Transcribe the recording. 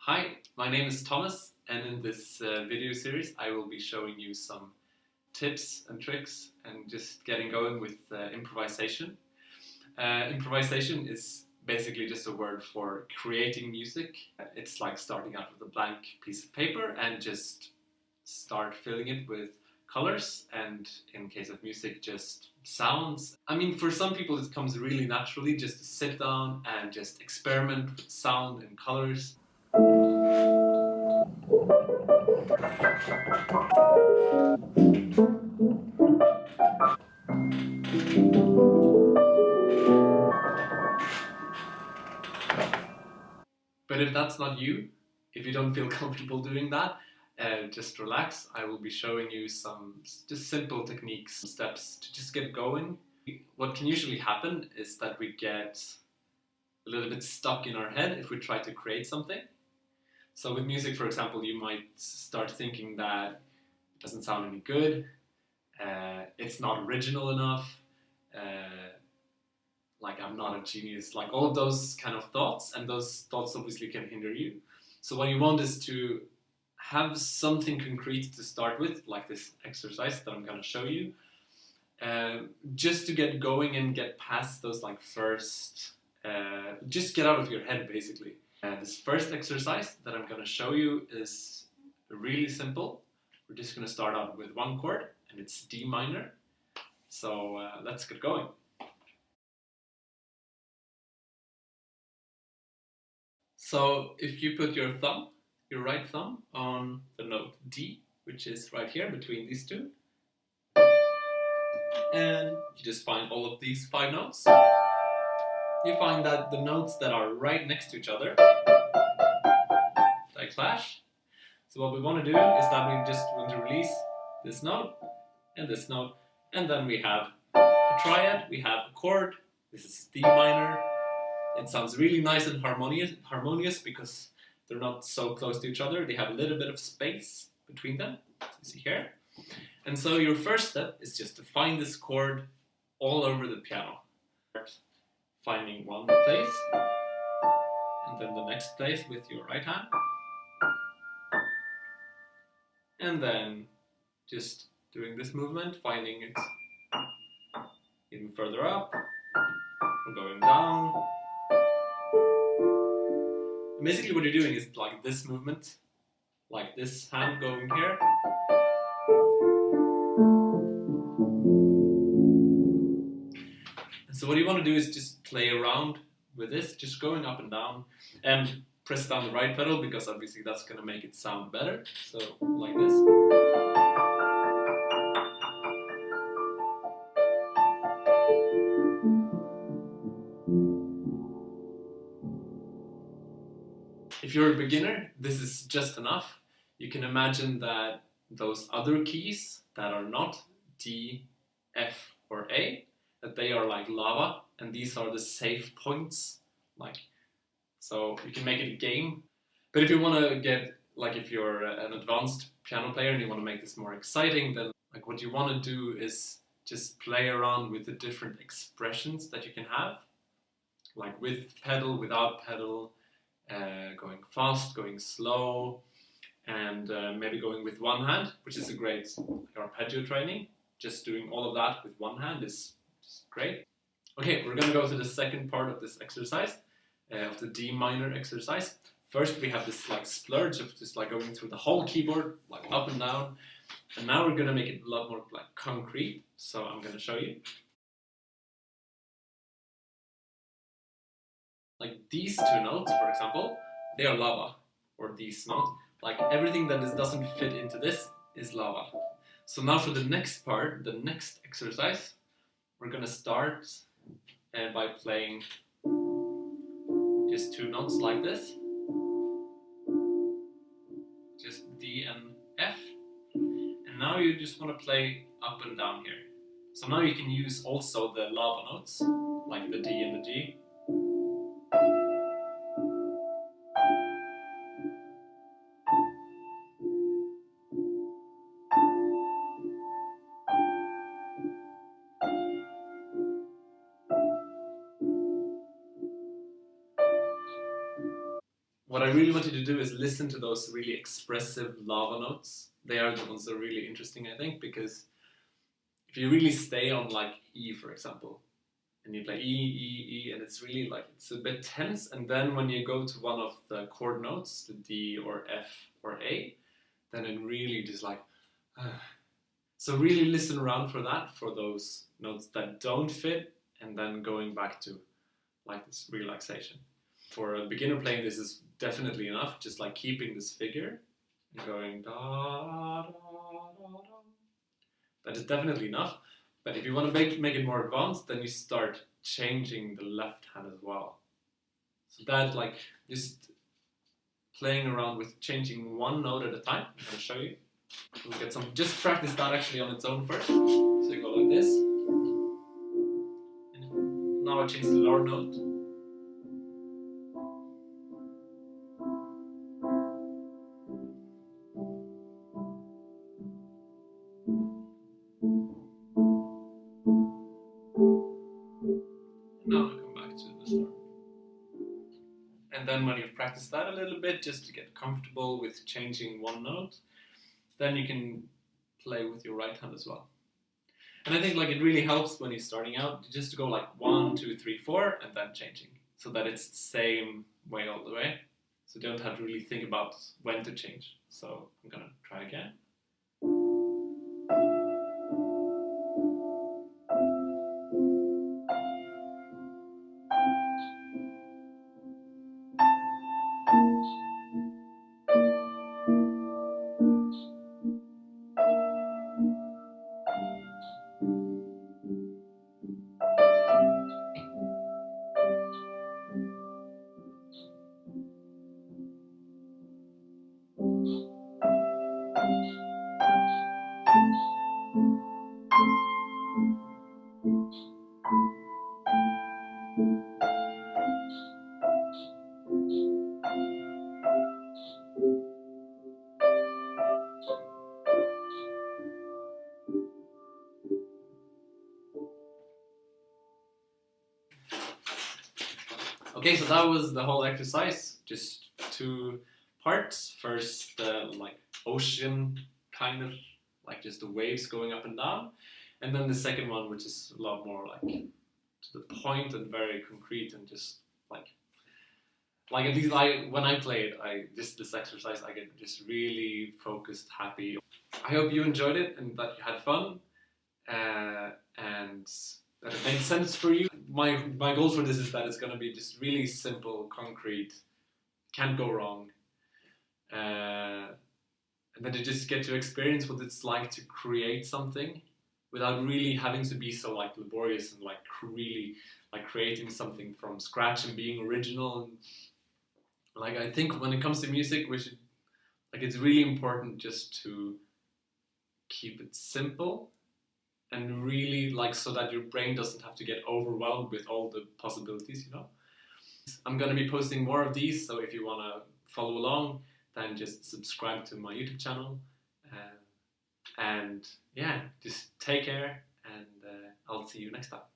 Hi, my name is Thomas, and in this video series I will be showing you some tips and tricks and just getting going with improvisation. Improvisation is basically just a word for creating music. It's like starting out with a blank piece of paper and just start filling it with colors, and in case of music, just sounds. I mean, for some people it comes really naturally just to sit down and just experiment with sound and colors. But if that's not you, if you don't feel comfortable doing that, just relax. I will be showing you some just simple techniques, steps to just get going. What can usually happen is that we get a little bit stuck in our head if we try to create something. So with music, for example, you might start thinking that it doesn't sound any good, it's not original enough, like I'm not a genius, like all of those kind of thoughts, and those thoughts obviously can hinder you. So what you want is to have something concrete to start with, like this exercise that I'm going to show you, just to get going and get past those like first, just get out of your head basically. This first exercise that I'm going to show you is really simple. We're just going to start out with one chord, and it's D minor. So let's get going. So if you put your right thumb on the note D, which is right here between these two, and you just find all of these 5 notes, you find that the notes that are right next to each other, they clash. So what we want to do is that we just want to release this note, and then we have a triad, we have a chord. This is D minor. It sounds really nice and harmonious because they're not so close to each other. They have a little bit of space between them, as you see here. And so your first step is just to find this chord all over the piano. Finding one place, and then the next place with your right hand. And then just doing this movement, finding it even further up, or going down. And basically what you're doing is like this movement, like this hand going here. And so what you want to do is just play around with this, just going up and down, and press down the right pedal because obviously that's going to make it sound better. So like this. If you're a beginner, this is just enough. You can imagine that those other keys that are not D, F, or A, that they are like lava, and these are the safe points. So you can make it a game. But if you want to get, like if you're an advanced piano player and you want to make this more exciting, then like what you want to do is just play around with the different expressions that you can have, like with pedal, without pedal, going fast, going slow, and maybe going with one hand, which is a great arpeggio training. Just doing all of that with one hand is just great. Okay, we're going to go to the second part of this exercise, of the D minor exercise. First we have this like splurge of just like going through the whole keyboard, like up and down. And now we're going to make it a lot more like concrete. So I'm going to show you. Like these two notes, for example, they are lava, or these notes. Like everything that doesn't fit into this is lava. So now for the next part, the next exercise, we're going to start by playing just 2 notes like this. Just D and F. And now you just want to play up and down here. So now you can use also the lava notes, like the D and the G. what I really want you to do is listen to those really expressive lava notes. They are the ones that are really interesting, I think, because if you really stay on like E, for example, and you play E, E, E, and it's really like, it's a bit tense, and then when you go to one of the chord notes, the D or F or A, then it really just like, so really listen around for that, for those notes that don't fit, and then going back to like this relaxation. For a beginner playing, this is definitely enough, just like keeping this figure and going da da da da. That is definitely enough. But if you want to make it more advanced, then you start changing the left hand as well. So that, like, just playing around with changing one note at a time. I'm going to show you. We'll get some, just practice that actually on its own first. So you go like this. And now I change the lower note. Now I come back to the start. And then when you've practiced that a little bit, just to get comfortable with changing one note, then you can play with your right hand as well. And I think like it really helps when you're starting out just to go like 1, 2, 3, 4 and then changing, so that it's the same way all the way. So you don't have to really think about when to change. So I'm gonna try again. Okay, so that was the whole exercise. Just 2 parts. First, like ocean kind of, like just the waves going up and down. And then the second one, which is a lot more like to the point and very concrete and just like at least when I play it, this exercise, I get just really focused, happy. I hope you enjoyed it and that you had fun, and that it made sense for you. My goal for this is that it's gonna be just really simple, concrete, can't go wrong, and then to just get to experience what it's like to create something without really having to be so like laborious and like really like creating something from scratch and being original. And like I think when it comes to music, we should like it's really important just to keep it simple and really like so that your brain doesn't have to get overwhelmed with all the possibilities, you know. I'm gonna be posting more of these, so if you wanna follow along, then just subscribe to my YouTube channel. And yeah, just take care, and I'll see you next time.